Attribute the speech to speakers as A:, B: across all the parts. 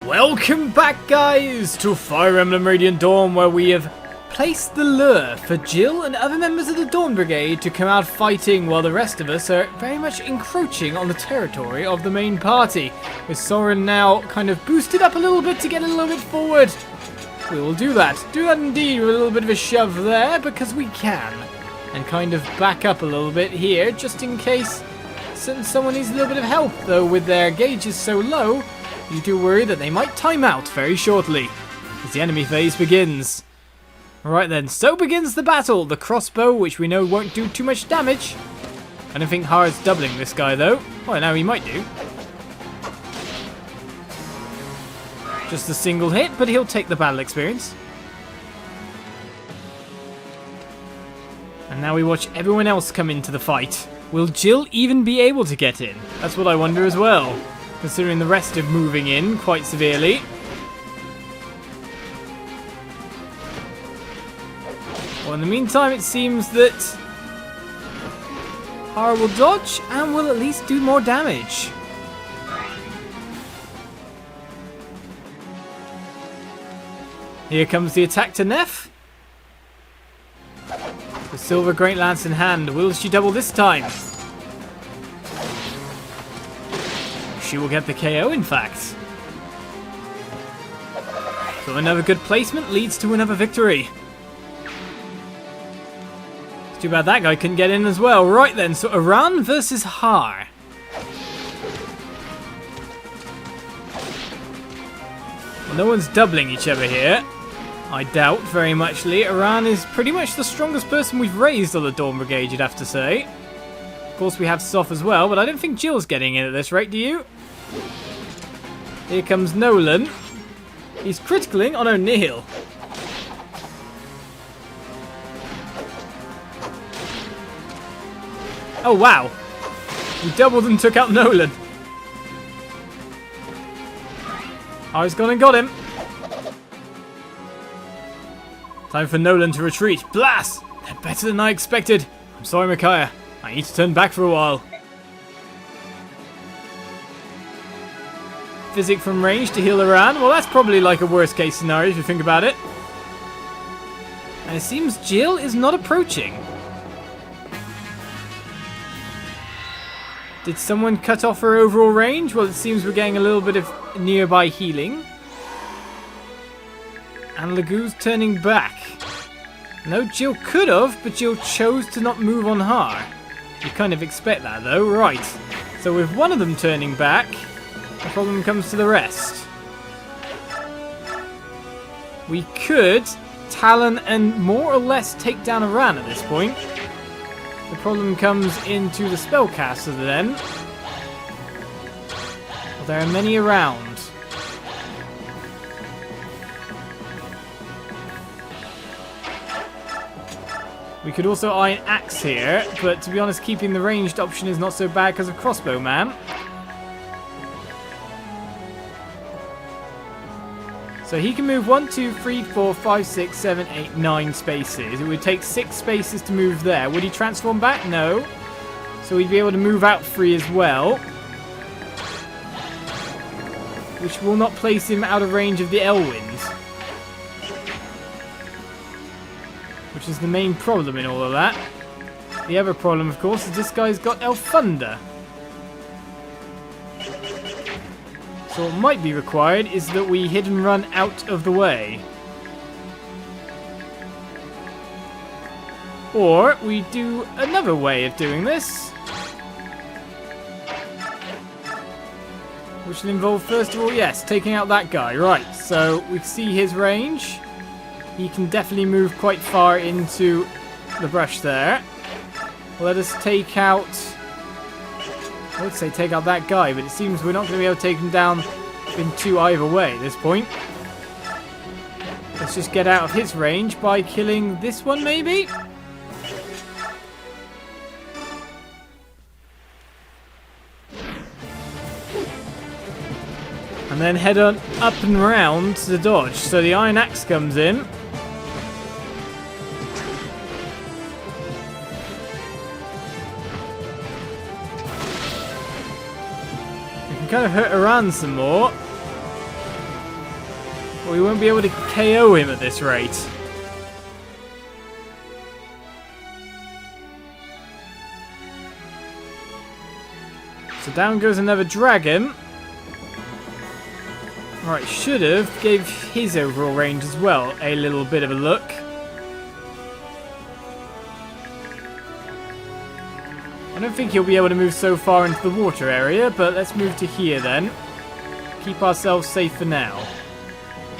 A: Welcome back, guys, to Fire Emblem Radiant Dawn, where we have placed the lure for Jill and other members of the Dawn Brigade to come out fighting while the rest of us are very much encroaching on the territory of the main party, with Soren now kind of boosted up a little bit to get a little bit forward. We will do that indeed, with a little bit of a shove there, because we can, and kind of back up a little bit here, just in case someone needs a little bit of help, though with their gauges so low, you do worry that they might time out very shortly, as the enemy phase begins. Right then, so begins the battle. The crossbow, which we know won't do too much damage. I don't think Haar is doubling this guy, though. Well, now he might do. Just a single hit, but he'll take the battle experience. And now we watch everyone else come into the fight. Will Jill even be able to get in? That's what I wonder as well, considering the rest are moving in quite severely. Well, in the meantime, it seems that Haar will dodge and will at least do more damage. Here comes the attack to Neff. The silver great lance in hand. Will she double this time? She will get the KO, in fact. So another good placement leads to another victory. It's too bad that guy couldn't get in as well. Right then, so Aran versus Haar. Well, no one's doubling each other here. I doubt very muchly. Aran is pretty much the strongest person we've raised on the Dawn Brigade, you'd have to say. Of course, we have Soph as well, but I don't think Jill's getting in at this rate, do you? Here comes Nolan. He's criticaling on O'Neill. Oh, wow. He doubled and took out Nolan. Har's gone and got him. Time for Nolan to retreat. Blast! They're better than I expected. I'm sorry, Micaiah. I need to turn back for a while. Physic from range to heal Aran. Well, that's probably like a worst case scenario if you think about it. And it seems Jill is not approaching. Did someone cut off her overall range? Well, it seems we're getting a little bit of nearby healing. And Lagoo's turning back. No, Jill could have, but Jill chose to not move on Haar. You kind of expect that, though. Right. So with one of them turning back, the problem comes to the rest. We could Talon and more or less take down Aran at this point. The problem comes into the spellcaster then. Well, there are many around. We could also eye an axe here, but to be honest, keeping the ranged option is not so bad because of crossbow man. So he can move 1, 2, 3, 4, 5, 6, 7, 8, 9 spaces. It would take 6 spaces to move there. Would he transform back? No. So he'd be able to move out 3 as well. Which will not place him out of range of the Elwinds. Which is the main problem in all of that. The other problem, of course, is this guy's got Elf Thunder. So what might be required is that we hit and run out of the way. Or we do another way of doing this. Which will involve, first of all, yes, taking out that guy. Right, so we see his range. He can definitely move quite far into the brush there. Let us take out... I would say take out that guy, but it seems we're not going to be able to take him down in 2 either way at this point. Let's just get out of his range by killing this one, maybe? And then head on up and round to the dodge. So the Iron Axe comes in. kind of hurt Aran some more. But we won't be able to KO him at this rate. So down goes another dragon. Right, should have gave his overall range as well a little bit of a look. I don't think he'll be able to move so far into the water area, but let's move to here then. Keep ourselves safe for now.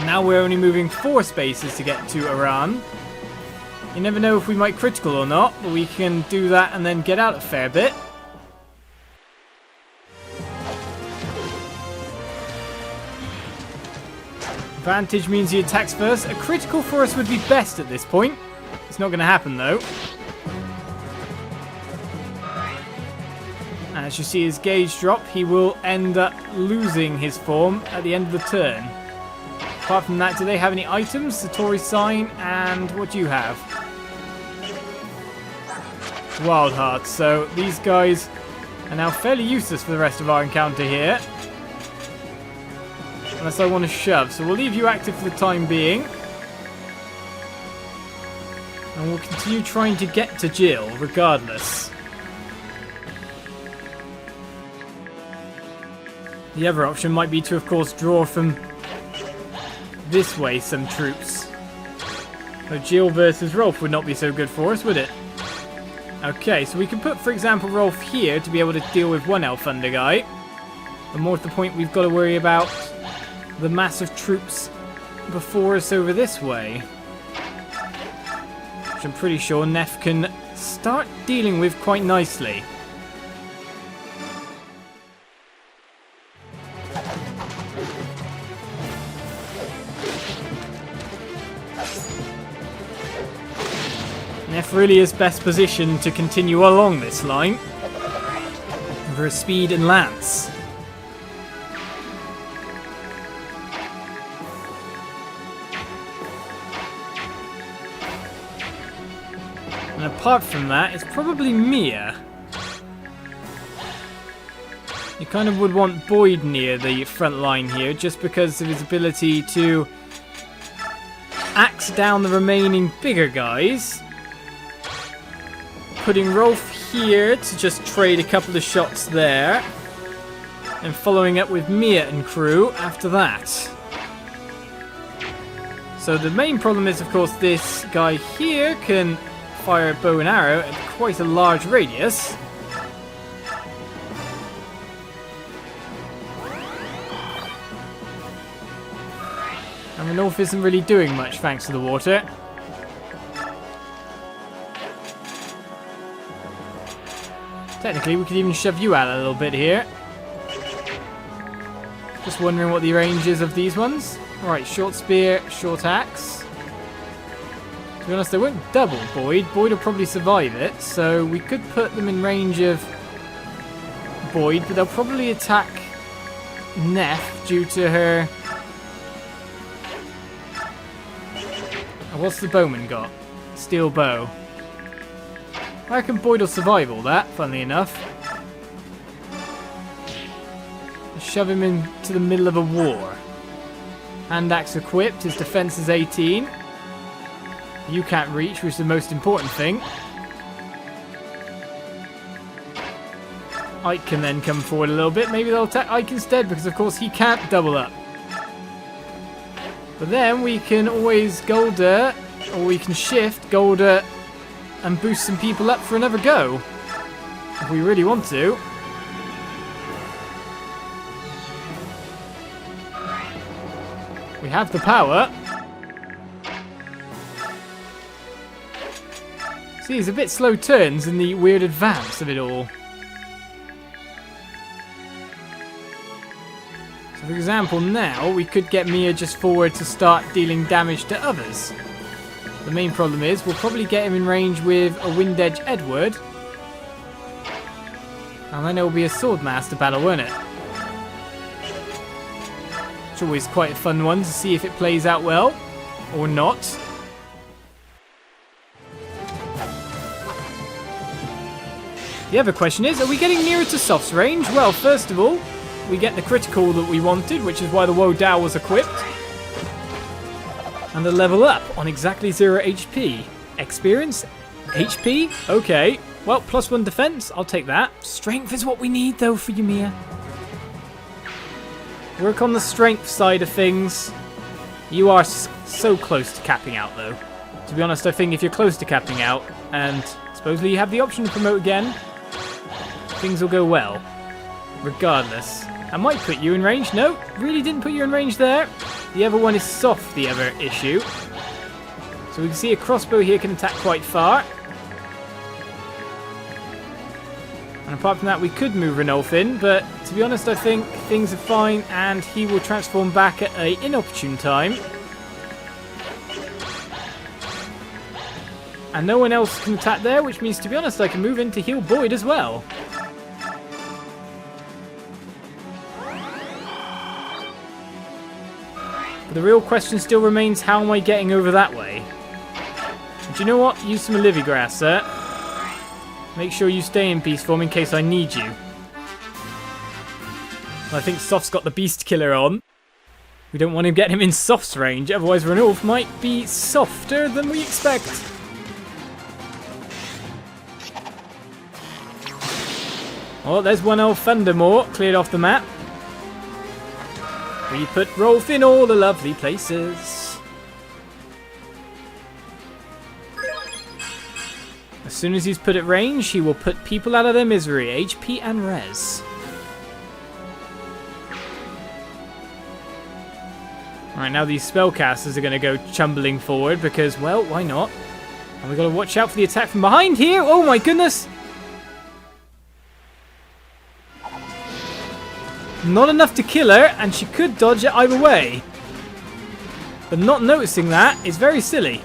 A: Now we're only moving 4 spaces to get to Aran. You never know if we might critical or not, but we can do that and then get out a fair bit. Advantage means he attacks first. A critical for us would be best at this point. It's not going to happen though. As you see his gauge drop, he will end up losing his form at the end of the turn. Apart from that, do they have any items? Satori's sign, and what do you have? Wild Heart. So these guys are now fairly useless for the rest of our encounter here. Unless I want to shove. So we'll leave you active for the time being. And we'll continue trying to get to Jill, regardless. The other option might be to, of course, draw from this way some troops. So Jill versus Rolf would not be so good for us, would it? Okay, so we can put, for example, Rolf here to be able to deal with one Elf Thunder guy. But more to the point, we've got to worry about the massive troops before us over this way. Which I'm pretty sure Neff can start dealing with quite nicely. Neff really is best positioned to continue along this line for his speed and lance. And apart from that, it's probably Mia. You kind of would want Boyd near the front line here, just because of his ability to axe down the remaining bigger guys. Putting Rolf here to just trade a couple of shots there. And following up with Mia and crew after that. So the main problem is, of course, this guy here can fire a bow and arrow at quite a large radius. And the north isn't really doing much thanks to the water. Technically, we could even shove you out a little bit here. Just wondering what the range is of these ones. Alright, short spear, short axe. To be honest, they won't double Boyd. Boyd will probably survive it, so we could put them in range of Boyd, but they'll probably attack Neff due to her... What's the bowman got? Steel bow. I reckon Boyd will survive all that, funnily enough. Shove him into the middle of a war. Hand axe equipped, his defense is 18. You can't reach, which is the most important thing. Ike can then come forward a little bit. Maybe they'll attack Ike instead, because of course he can't double up. But then we can always Golder, or we can shift Golder and boost some people up for another go. If we really want to. We have the power. See, it's a bit slow turns in the weird advance of it all. So for example, now we could get Mia just forward to start dealing damage to others. The main problem is we'll probably get him in range with a Wind Edge Edward. And then it will be a Swordmaster battle, won't it? It's always quite a fun one to see if it plays out well or not. The other question is, are we getting nearer to Soft's range? Well, first of all, we get the critical that we wanted, which is why the Woe Dow was equipped. And a level up on exactly 0 HP. Experience? HP? Okay. Well, +1 defense. I'll take that. Strength is what we need, though, for Yumiya. Work on the strength side of things. You are so close to capping out, though. To be honest, I think if you're close to capping out, and supposedly you have the option to promote again, things will go well. Regardless. I might put you in range. No, really didn't put you in range there. The other one is soft, the other issue. So we can see a crossbow here can attack quite far. And apart from that, we could move Rolf in, but to be honest, I think things are fine, and he will transform back at an inopportune time. And no one else can attack there, which means, to be honest, I can move in to heal Boyd as well. But the real question still remains, how am I getting over that way? Do you know what? Use some Olivia grass, sir. Make sure you stay in beast form in case I need you. I think Soft's got the beast killer on. We don't want to get him in Soft's range, otherwise Rolf might be softer than we expect. Oh, there's one old Thundermore cleared off the map. We put Rolf in all the lovely places. As soon as he's put at range, he will put people out of their misery, HP and res. Alright, now these spellcasters are going to go chumbling forward because, well, why not? And we've got to watch out for the attack from behind here. Oh my goodness! Not enough to kill her, and she could dodge it either way. But not noticing that is very silly.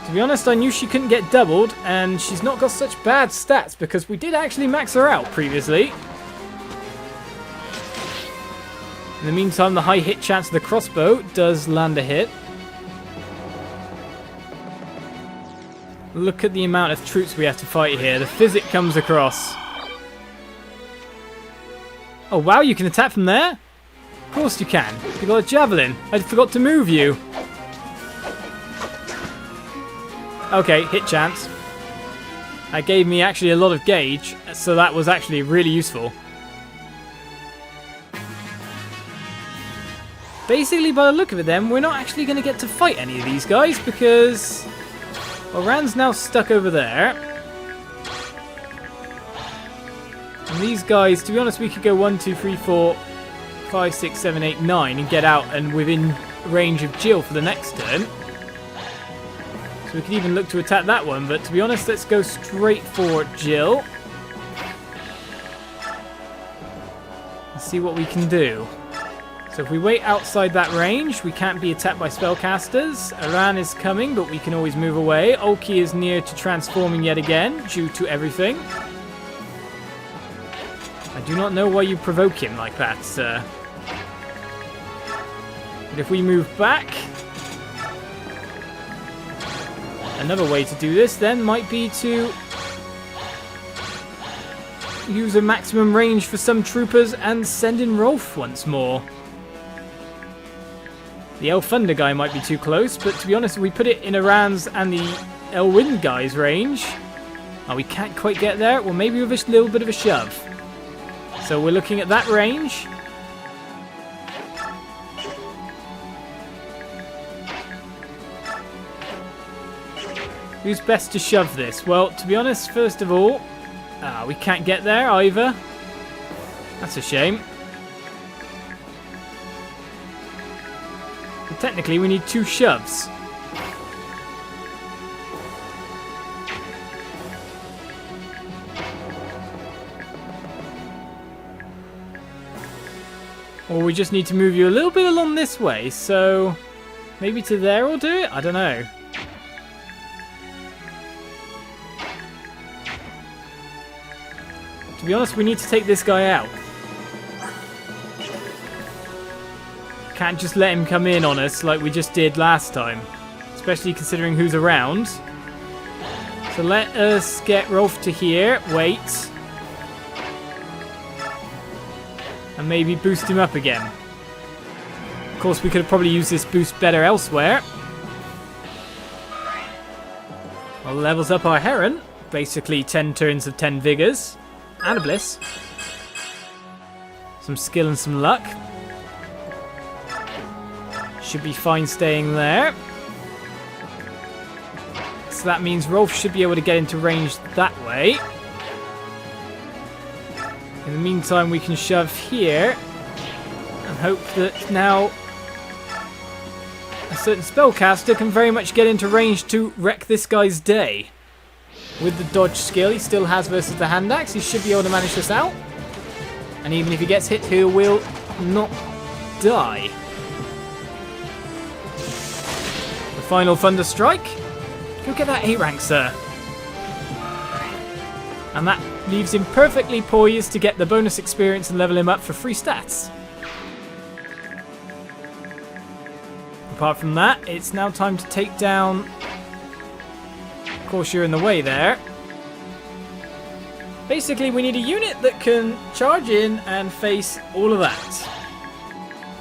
A: To be honest, I knew she couldn't get doubled, and she's not got such bad stats because we did actually max her out previously. In the meantime, the high hit chance of the crossbow does land a hit. Look at the amount of troops we have to fight here. The physic comes across. Oh wow, you can attack from there? Of course you can. You got a javelin. I forgot to move you. Okay, hit chance. That gave me actually a lot of gauge, so that was actually really useful. Basically, by the look of it then, we're not actually going to get to fight any of these guys because... well, Rand's now stuck over there. And these guys, to be honest, we could go 1, 2, 3, 4, 5, 6, 7, 8, 9 and get out and within range of Jill for the next turn. So we could even look to attack that one, but to be honest, let's go straight for Jill. And see what we can do. So if we wait outside that range, we can't be attacked by spellcasters. Aran is coming, but we can always move away. Ulki is near to transforming yet again, due to everything. I do not know why you provoke him like that, sir. But if we move back... another way to do this then might be to use a maximum range for some troopers and send in Rolf once more. The El Thunder guy might be too close, but to be honest, if we put it in Aran's and the El Wind guy's range, oh, we can't quite get there. Well, maybe with a little bit of a shove. So we're looking at that range. Who's best to shove this? Well, to be honest, first of all, we can't get there either. That's a shame. But technically, we need 2 shoves. Or we just need to move you a little bit along this way, so maybe to there will do it? I don't know. To be honest, we need to take this guy out. Can't just let him come in on us like we just did last time. Especially considering who's around. So let us get Rolf to here. Wait. And maybe boost him up again. course, we could have probably used this boost better elsewhere. Well, levels up our Heron. Basically 10 turns of 10 Vigors. And a Bliss. Some skill and some luck. Should be fine staying there. So that means Rolf should be able to get into range that way. In the meantime, we can shove here. And hope that now a certain spellcaster can very much get into range to wreck this guy's day. With the dodge skill he still has versus the hand axe, he should be able to manage this out. And even if he gets hit, he will not die. The final Thunder Strike. Go get that 8 rank, sir. And that leaves him perfectly poised to get the bonus experience and level him up for free stats. Apart from that, it's now time to take down... Of course, you're in the way there. Basically, we need a unit that can charge in and face all of that.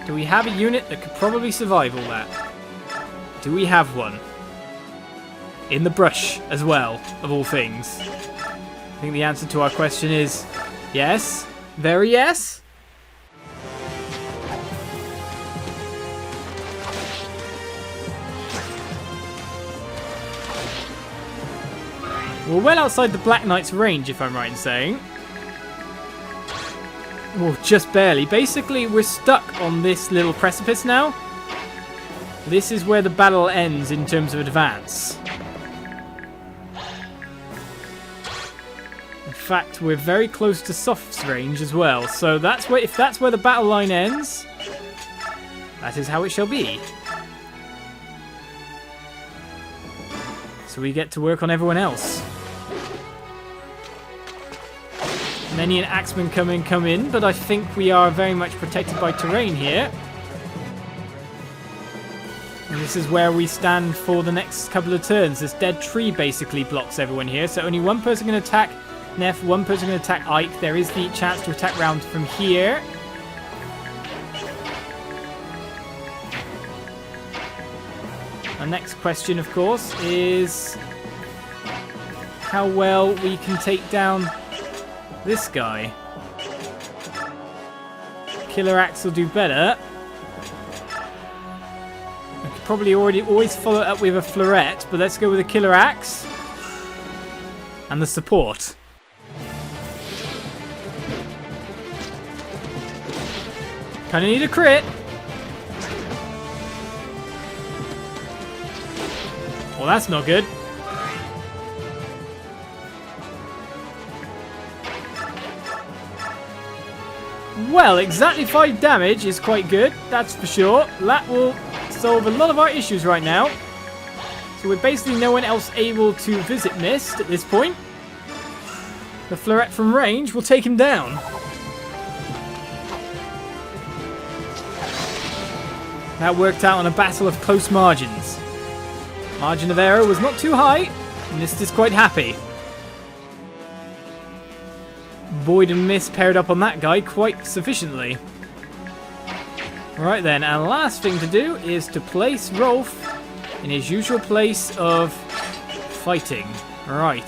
A: Do we have a unit that could probably survive all that? Do we have one? In the brush as well, of all things. I think the answer to our question is yes. Very yes. We're well outside the Black Knight's range, if I'm right in saying. Well, just barely. Basically, we're stuck on this little precipice now. This is where the battle ends in terms of advance. In fact, we're very close to Soft's range as well. So that's where, if that's where the battle line ends, that is how it shall be. So we get to work on everyone else. Many an axeman come in, but I think we are very much protected by terrain here. And this is where we stand for the next couple of turns. This dead tree basically blocks everyone here, so only one person can attack Neff, one person can attack Ike. There is the chance to attack round from here. Our next question, of course, is how well we can take down this guy. Killer Axe will do better. I could probably always follow it up with a Florette, but let's go with a Killer Axe and the support. Kinda need a crit. Well, that's not good. Well, exactly 5 damage is quite good, that's for sure. That will solve a lot of our issues right now. So we're basically no one else able to visit Mist at this point. The Florette from range will take him down. That worked out on a battle of close margins. Margin of error was not too high. Mist is quite happy. Void and Mist paired up on that guy quite sufficiently. Right then, and last thing to do is to place Rolf in his usual place of fighting. Right.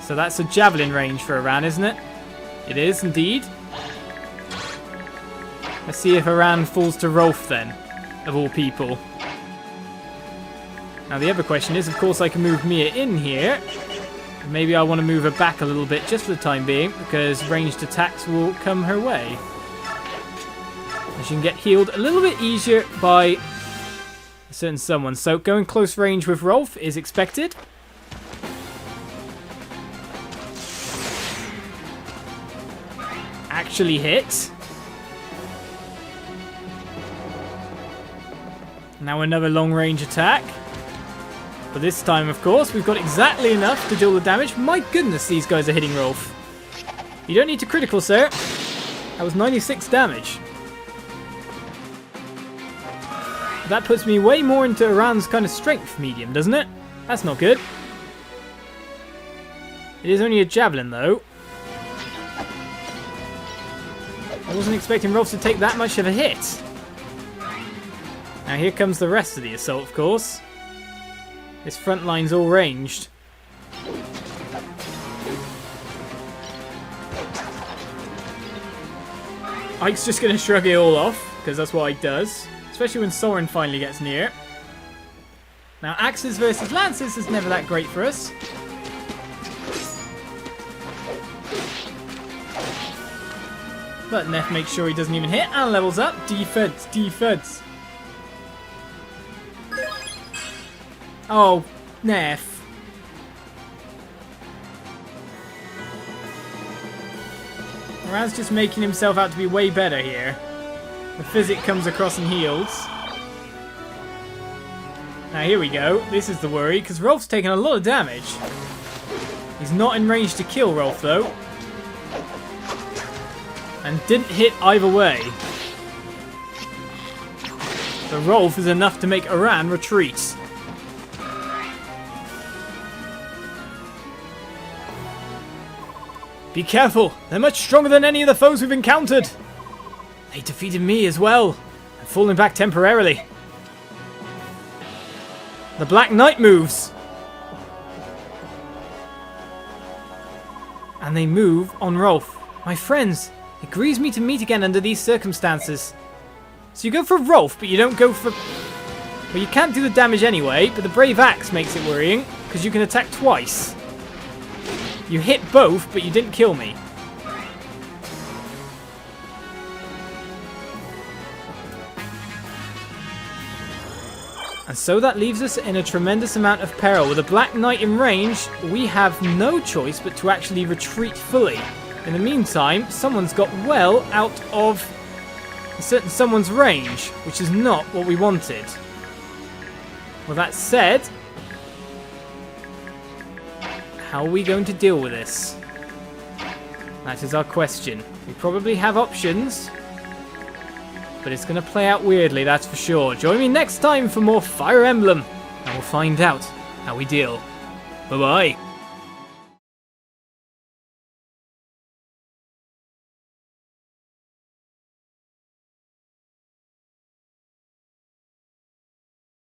A: So that's a javelin range for Aran, isn't it? It is indeed. Let's see if Aran falls to Rolf then, of all people. Now the other question is, of course I can move Mia in here. Maybe I want to move her back a little bit just for the time being, because ranged attacks will come her way. And she can get healed a little bit easier by a certain someone. So going close range with Rolf is expected. Actually hit. Now another long range attack. But this time, of course, we've got exactly enough to deal the damage. My goodness, these guys are hitting Rolf. You don't need to critical, sir. That was 96 damage. That puts me way more into Aran's kind of strength medium, doesn't it? That's not good. It is only a javelin, though. I wasn't expecting Rolf to take that much of a hit. Now here comes the rest of the assault, of course. This front line's all ranged. Ike's just going to shrug it all off, because that's what Ike does. Especially when Soren finally gets near. Now, axes versus lances is never that great for us. But Neff makes sure he doesn't even hit and levels up. Defense, defense. Oh, Neff. Aran's just making himself out to be way better here. The Physic comes across and heals. Now here we go. This is the worry, because Rolf's taken a lot of damage. He's not in range to kill Rolf, though. And didn't hit either way. But Rolf is enough to make Aran retreat. Be careful! They're much stronger than any of the foes we've encountered! They defeated me as well. I'm falling back temporarily. The Black Knight moves. And they move on Rolf. My friends, it grieves me to meet again under these circumstances. So you go for Rolf, but you don't go for... Well, you can't do the damage anyway, but the Brave Axe makes it worrying, because you can attack twice. You hit both, but you didn't kill me. And so that leaves us in a tremendous amount of peril. With a Black Knight in range, we have no choice but to actually retreat fully. In the meantime, someone's got well out of a certain someone's range, which is not what we wanted. Well, that said, how are we going to deal with this? That is our question. We probably have options, but it's going to play out weirdly, that's for sure. Join me next time for more Fire Emblem, and we'll find out how we deal. Bye-bye.